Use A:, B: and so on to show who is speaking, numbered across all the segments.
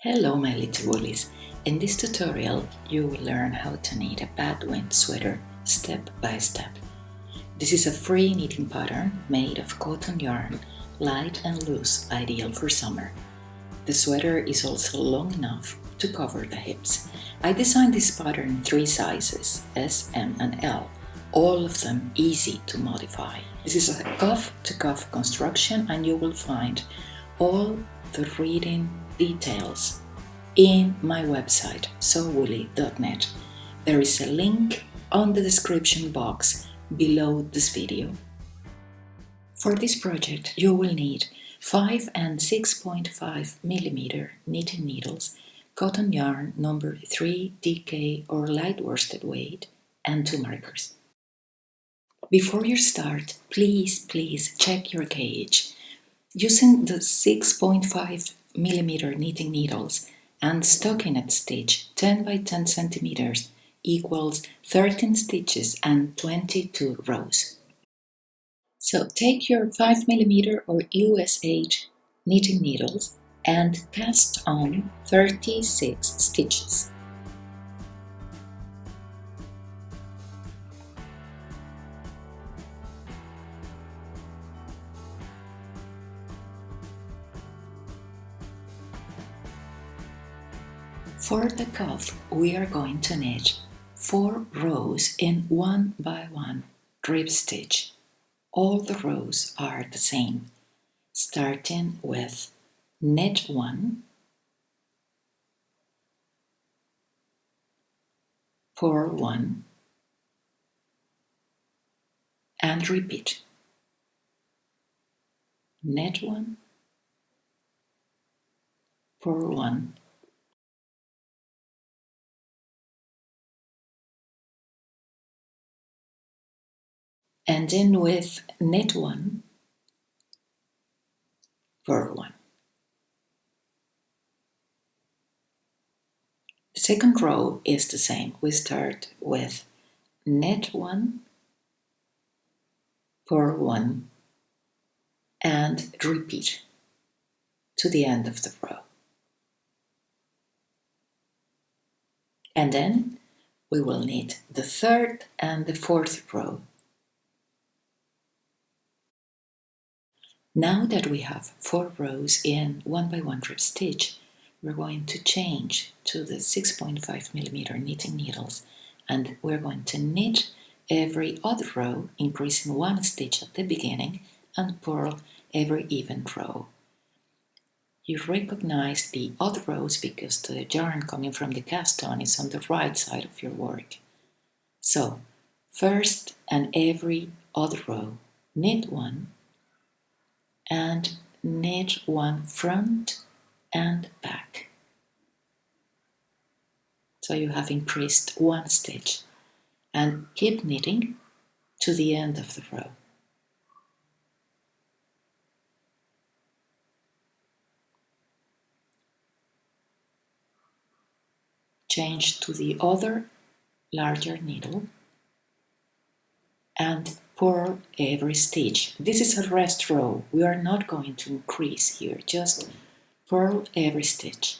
A: Hello my little woolies. In this tutorial you will learn how to knit a Batwing sweater step by step. This is a free knitting pattern made of cotton yarn, light and loose, ideal for summer. The sweater is also long enough to cover the hips. I designed this pattern in 3 sizes, S, M and L, all of them easy to modify. This is a cuff-to-cuff construction and you will find all the reading details in my website sowoolly.net. There is a link on the description box below this video. For this project you will need 5 and 6.5 millimeter knitting needles, cotton yarn number 3 DK or light worsted weight, and 2 markers. Before you start, please check your gauge. Using the 6.5 millimeter knitting needles and stockinette stitch 10 by 10 centimeters equals 13 stitches and 22 rows. So take your 5 millimeter or USH knitting needles and cast on 36 stitches. For the cuff, we are going to knit 4 rows in 1 by 1 rib stitch. All the rows are the same, starting with knit 1, purl 1, and repeat. Knit 1, purl 1, ending with knit 1, purl 1. The second row is the same. We start with knit 1, purl 1, and repeat to the end of the row. And then we will knit the third and the fourth row. Now that we have 4 rows in 1 by 1 rib stitch, we're going to change to the 6.5 millimeter knitting needles and we're going to knit every other row, increasing 1 stitch at the beginning and purl every even row. You recognize the other rows because the yarn coming from the cast on is on the right side of your work. So, first and every other row, knit 1, and knit 1 front and back. So you have increased 1 stitch and keep knitting to the end of the row. Change to the other larger needle and purl every stitch. This is a rest row. We are not going to increase here, just purl every stitch.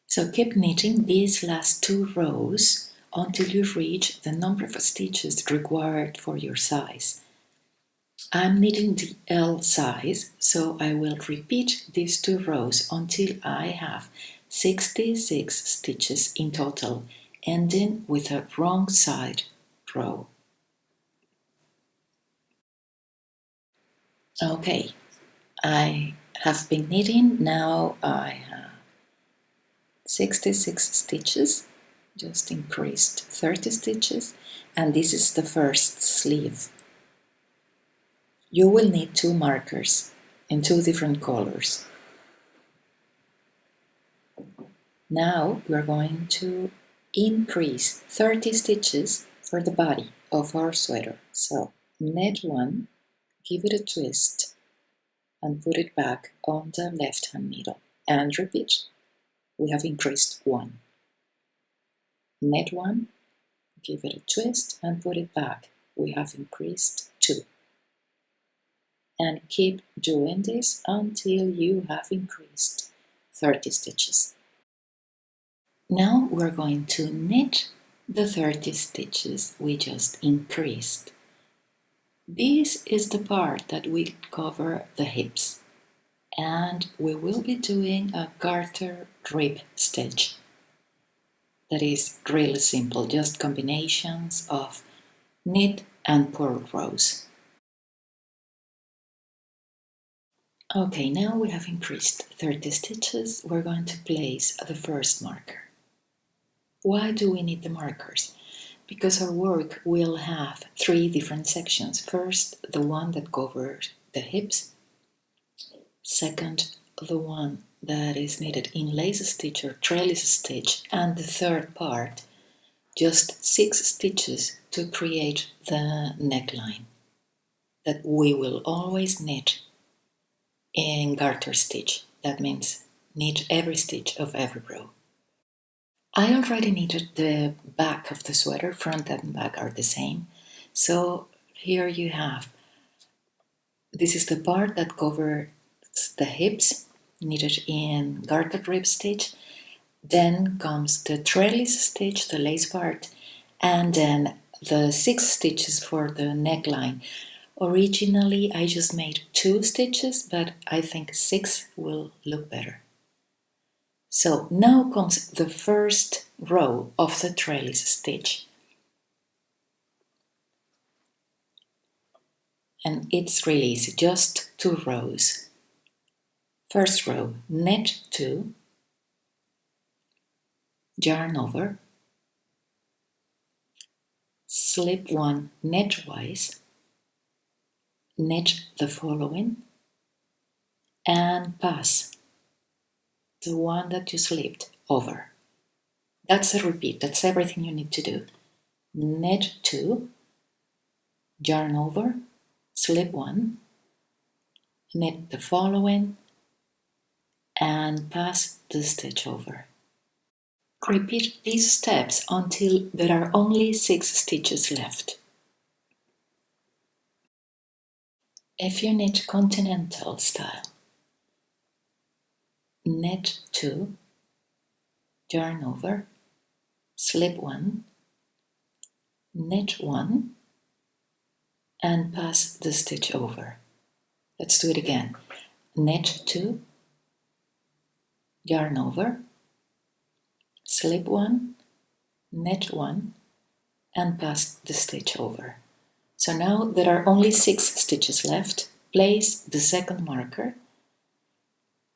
A: So keep knitting these last 2 rows until you reach the number of stitches required for your size. I'm knitting the L size, so I will repeat these 2 rows until I have 66 stitches in total, ending with a wrong side row. Okay, I have been knitting, now I have 66 stitches, just increased 30 stitches, and this is the first sleeve. You will need 2 markers in 2 different colors. Now we are going to increase 30 stitches for the body of our sweater. So knit 1, give it a twist, and put it back on the left hand needle, and repeat. We have increased 1. Knit 1, give it a twist, and put it back. We have increased 2. and keep doing this until you have increased 30 stitches. Now we're going to knit the 30 stitches we just increased. This is the part that will cover the hips, and we will be doing a garter rib stitch. That is really simple, just combinations of knit and purl rows. Okay, now we have increased 30 stitches. We're going to place the first marker. Why do we need the markers? Because our work will have 3 different sections. First, the one that covers the hips. Second, the one that is knitted in lace stitch or trellis stitch. And the third part, just 6 stitches to create the neckline that we will always knit in garter stitch. That means knit every stitch of every row. I already knitted the back of the sweater, front and back are the same. So here you have, this is the part that covers the hips, knitted in garter rib stitch. Then comes the trellis stitch, the lace part, and then the 6 stitches for the neckline. Originally I just made 2 stitches, but I think 6 will look better. So now comes the first row of the trellis stitch. And it's really easy, just 2 rows. First row, knit 2, yarn over, slip 1 knitwise, knit the following, and pass the one that you slipped over. That's a repeat, that's everything you need to do. Knit 2, yarn over, slip 1, knit the following, and pass the stitch over. Repeat these steps until there are only 6 stitches left. If you knit continental style, knit 2, yarn over, slip 1, knit 1, and pass the stitch over. Let's do it again. Knit 2, yarn over, slip 1, knit 1, and pass the stitch over. So now there are only 6 stitches left. Place the second marker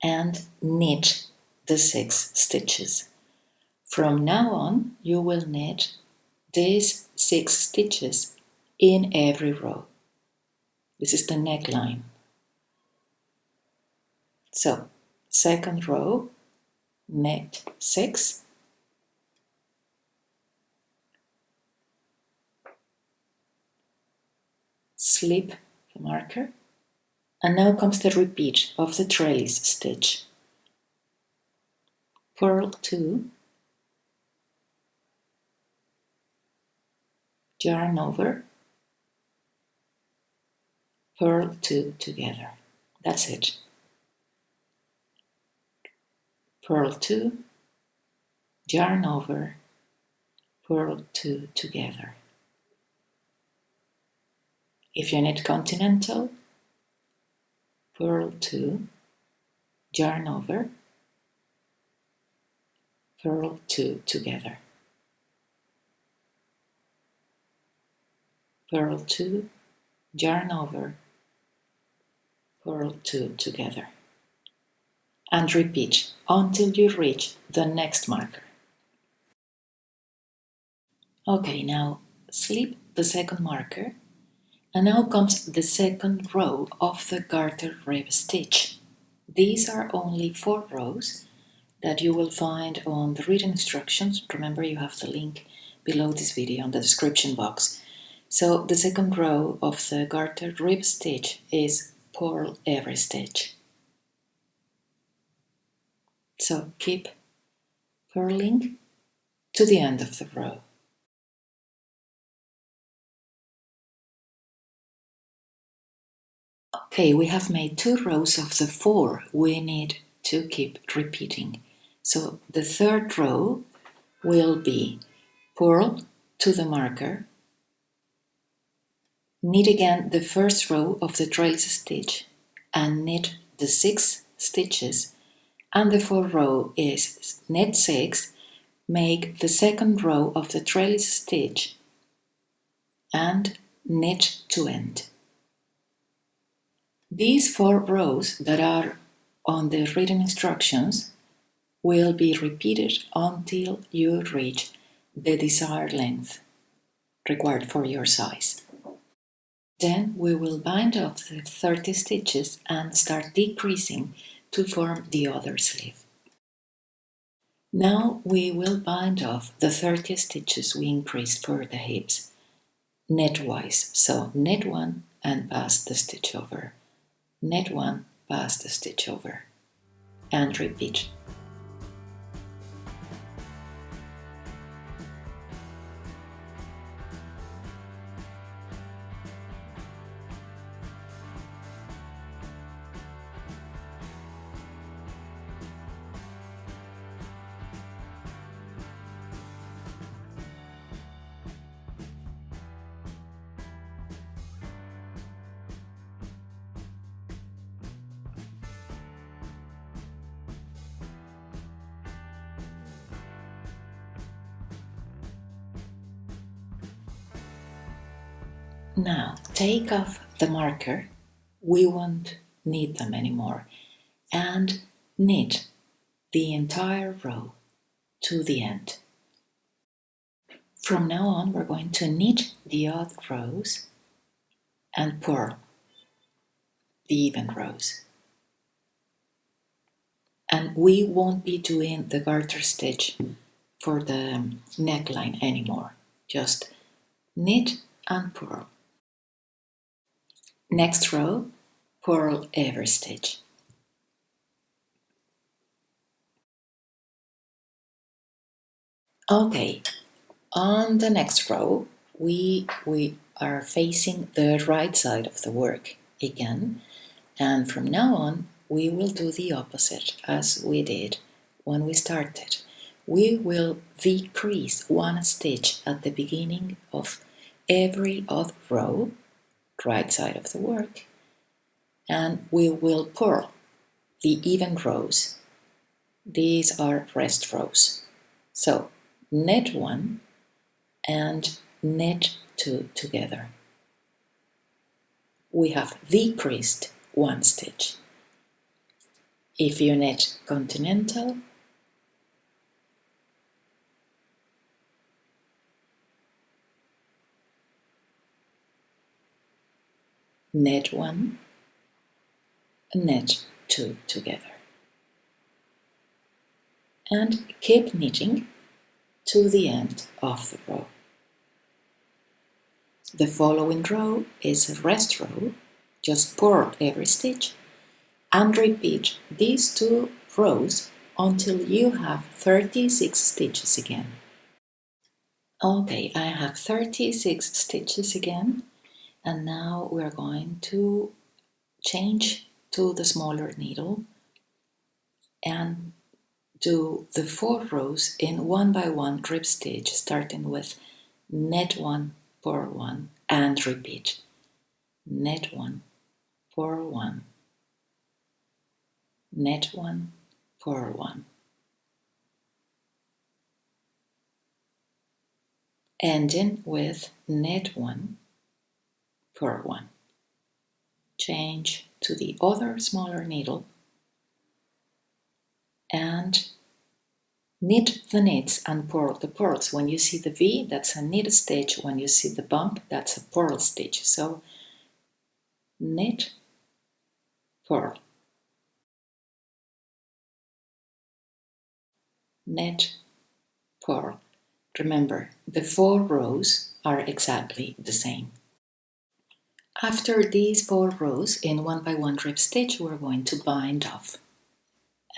A: and knit the 6 stitches. From now on, you will knit these 6 stitches in every row. This is the neckline. So, second row, knit 6, slip the marker, and now comes the repeat of the trellis stitch. Purl 2, yarn over, purl 2 together. That's it. Purl 2, yarn over, purl 2 together. If you knit continental, purl 2, yarn over, purl 2 together. Purl 2, yarn over, purl 2 together. And repeat until you reach the next marker. Okay, now slip the second marker, and now comes the second row of the garter rib stitch. These are only 4 rows that you will find on the written instructions. Remember, you have the link below this video in the description box. So the second row of the garter rib stitch is purl every stitch. So keep purling to the end of the row. Okay, we have made 2 rows of the 4 we need to keep repeating. So the third row will be purl to the marker, knit again the first row of the trailing stitch and knit the 6 stitches, and the fourth row is knit 6, make the second row of the trailing stitch and knit to end. These 4 rows that are on the written instructions will be repeated until you reach the desired length required for your size. Then we will bind off the 30 stitches and start decreasing to form the other sleeve. Now we will bind off the 30 stitches we increased for the hips, knitwise. So knit 1 and pass the stitch over, knit 1, pass the stitch over, and repeat. Now take off the marker, we won't need them anymore, and knit the entire row to the end. From now on we're going to knit the odd rows and purl the even rows. And we won't be doing the garter stitch for the neckline anymore, just knit and purl. Next row, purl every stitch. Okay, on the next row, we are facing the right side of the work again, and from now on, we will do the opposite as we did when we started. We will decrease 1 stitch at the beginning of every odd row, right side of the work, and we will purl the even rows. These are rest rows. So knit 1 and knit 2 together. We have decreased 1 stitch. If you knit continental, knit 1, knit 2 together. And keep knitting to the end of the row. The following row is a rest row, just purl every stitch and repeat these 2 rows until you have 36 stitches again. Okay, I have 36 stitches again, and now we're going to change to the smaller needle and do the 4 rows in 1 by 1 drip stitch, starting with knit 1, purl 1, and repeat. Knit 1, purl 1, knit 1, purl 1. Ending with knit 1, purl 1. Change to the other smaller needle and knit the knits and purl the purls. When you see the V, that's a knit stitch. When you see the bump, that's a purl stitch. So knit, purl, knit, purl. Remember, the 4 rows are exactly the same. After these 4 rows in 1 by 1 drip stitch, we're going to bind off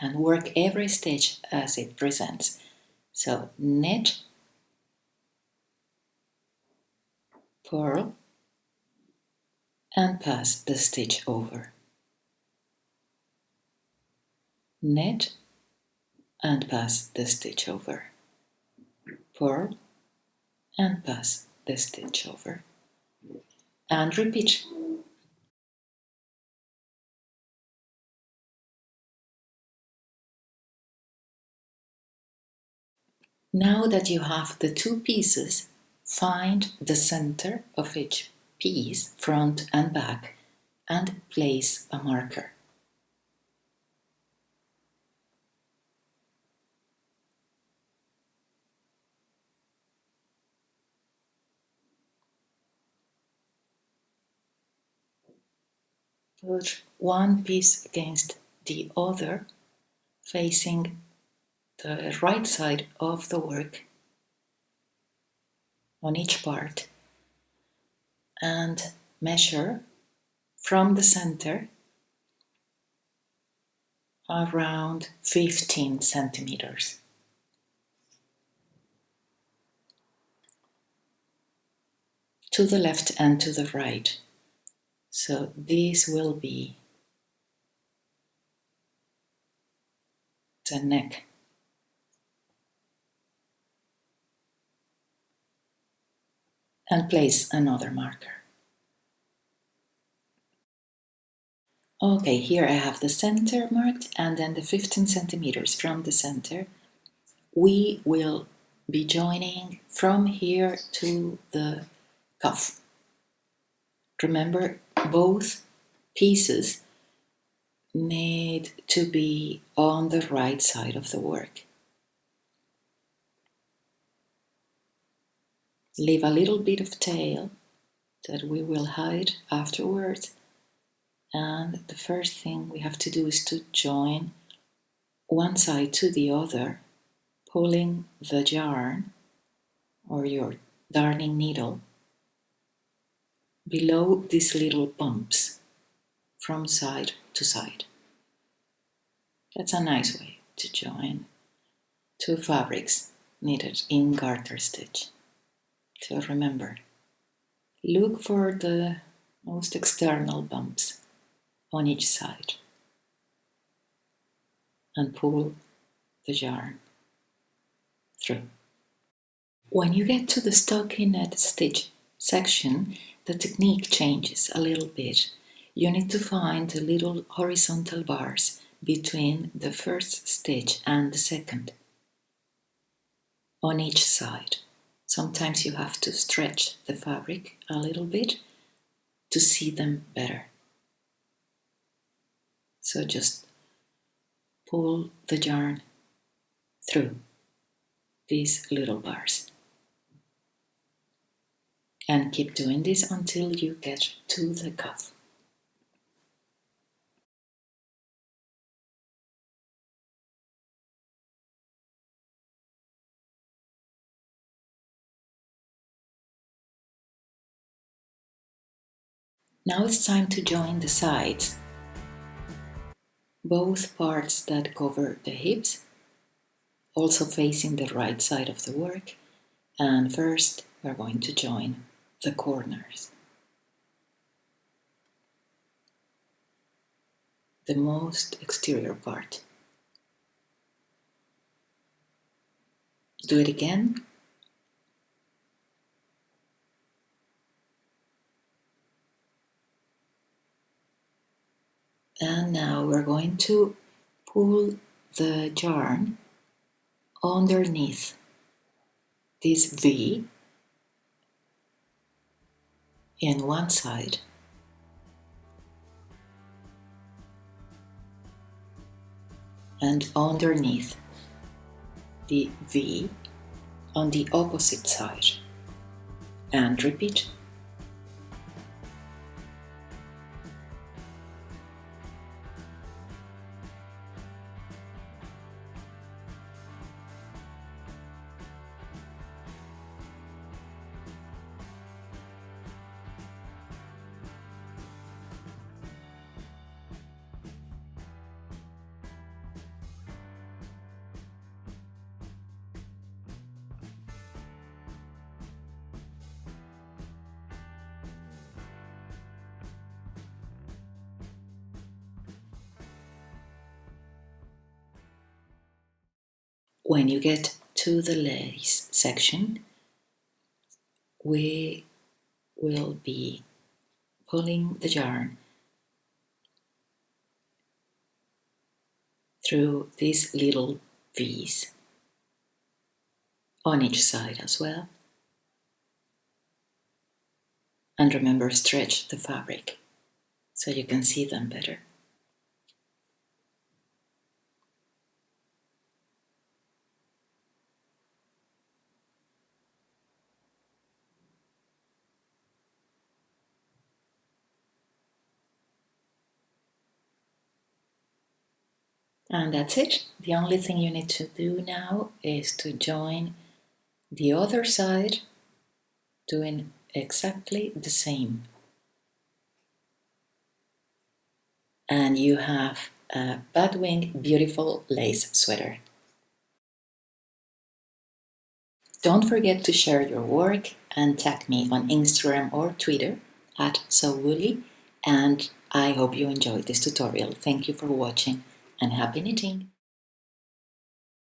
A: and work every stitch as it presents. So knit, purl, and pass the stitch over. Knit and pass the stitch over. Purl and pass the stitch over. And repeat. Now that you have the two pieces, find the center of each piece, front and back, and place a marker. Put one piece against the other, facing the right side of the work on each part, and measure from the center around 15 centimeters. To the left and to the right. So this will be the neck. And place another marker. Okay, here I have the center marked and then the 15 centimeters from the center. We will be joining from here to the cuff. Remember, both pieces need to be on the right side of the work. Leave a little bit of tail that we will hide afterwards. And the first thing we have to do is to join one side to the other, pulling the yarn or your darning needle below these little bumps from side to side. That's a nice way to join two fabrics knitted in garter stitch. So remember, look for the most external bumps on each side and pull the yarn through. When you get to the stockinette stitch section, the technique changes a little bit. You need to find the little horizontal bars between the first stitch and the second on each side. Sometimes you have to stretch the fabric a little bit to see them better. So just pull the yarn through these little bars. And keep doing this until you get to the cuff. Now it's time to join the sides, both parts that cover the hips, also facing the right side of the work, and first we're going to join the corners. The most exterior part. Do it again. And now we're going to pull the yarn underneath this V in one side and underneath the V on the opposite side, and repeat. When you get to the lace section, we will be pulling the yarn through these little V's on each side as well. And remember, stretch the fabric so you can see them better. And that's it. The only thing you need to do now is to join the other side doing exactly the same. And you have a Batwing beautiful lace sweater. Don't forget to share your work and tag me on Instagram or Twitter @SoWoolly, and I hope you enjoyed this tutorial. Thank you for watching and happy knitting!